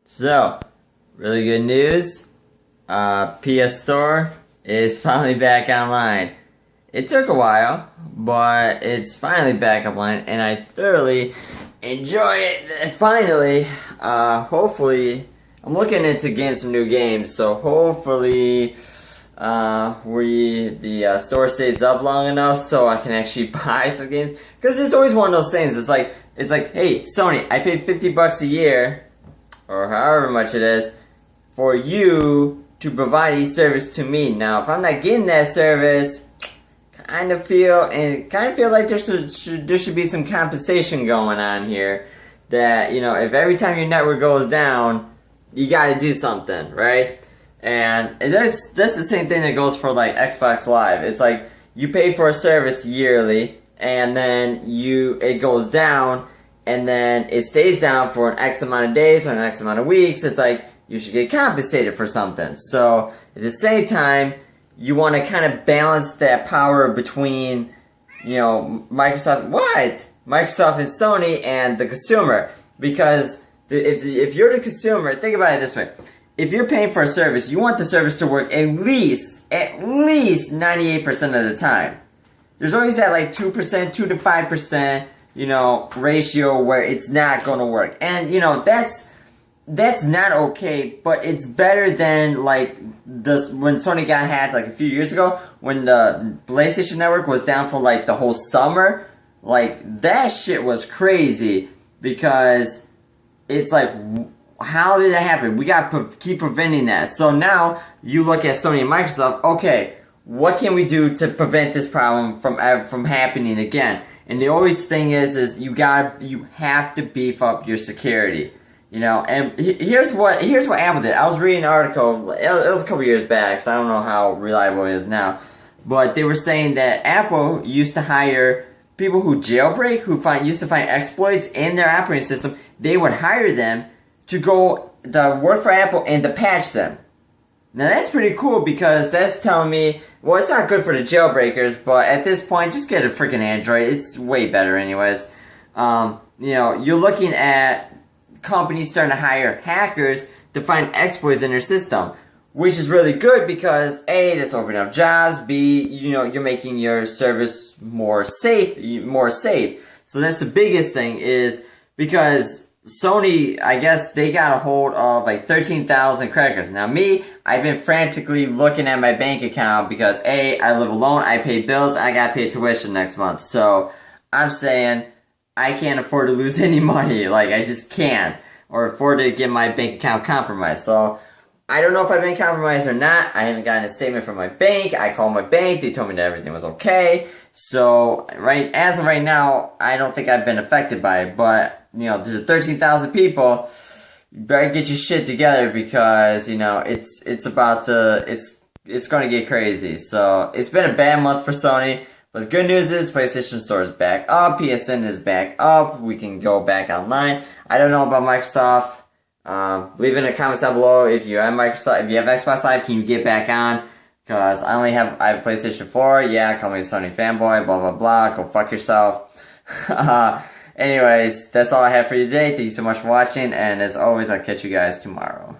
So, really good news. PS Store is finally back online. It took a while, but it's finally back online, and I thoroughly enjoy it. Finally, hopefully, I'm looking into getting some new games. So hopefully, the store stays up long enough so I can actually buy some games. Because it's always one of those things. It's like, hey, Sony, I paid $50 a year, or however much it is, for you to provide a service to me. Now, if I'm not getting that service, kind of feel like there should be some compensation going on here. That, you know, if every time your network goes down, you got to do something, right? And that's the same thing that goes for like Xbox Live. It's like you pay for a service yearly, and then it goes down, and then it stays down for an X amount of days or an X amount of weeks. It's like you should get compensated for something. So at the same time, you want to kind of balance that power between, you know, Microsoft and Sony and the consumer. Because if you're the consumer, think about it this way. If you're paying for a service, you want the service to work at least 98% of the time. There's always that like 2%, 2 to 5%, you know, ratio where it's not going to work. And, you know, that's not okay, but it's better than like when Sony got hacked like a few years ago, when the PlayStation Network was down for like the whole summer. Like, that shit was crazy, because it's like, how did that happen? We gotta keep preventing that. So now you look at Sony and Microsoft. Okay, what can we do to prevent this problem from happening again? And the always thing is you have to beef up your security. You know, and here's what Apple did. I was reading an article. It was a couple years back, so I don't know how reliable it is now. But they were saying that Apple used to hire people who jailbreak, who used to find exploits in their operating system. They would hire them to work for Apple and to patch them. Now that's pretty cool, because that's telling me, well, it's not good for the jailbreakers, but at this point, just get a freaking Android. It's way better anyways. You know, you're looking at companies starting to hire hackers to find exploits in their system, which is really good, because A, that's opening up jobs, B, you know, you're making your service more safe. So that's the biggest thing, is because Sony, I guess they got a hold of like 13,000 credit cards. Now me, I've been frantically looking at my bank account, because A, I live alone, I pay bills, I gotta pay tuition next month. So I'm saying I can't afford to lose any money. Like, I just can't. Or afford to get my bank account compromised. So I don't know if I've been compromised or not. I haven't gotten a statement from my bank. I called my bank. They told me that everything was okay. So as of right now, I don't think I've been affected by it. But, you know, to the 13,000 people, you better get your shit together, because, you know, it's going to get crazy. So it's been a bad month for Sony. But the good news is PlayStation Store is back up, PSN is back up, we can go back online. I don't know about Microsoft. Leave it in the comments down below if you have Microsoft, if you have Xbox Live, can you get back on? Because I have PlayStation 4, yeah, call me a Sony fanboy, blah blah blah, go fuck yourself. Anyways, that's all I have for you today. Thank you so much for watching, and as always, I'll catch you guys tomorrow.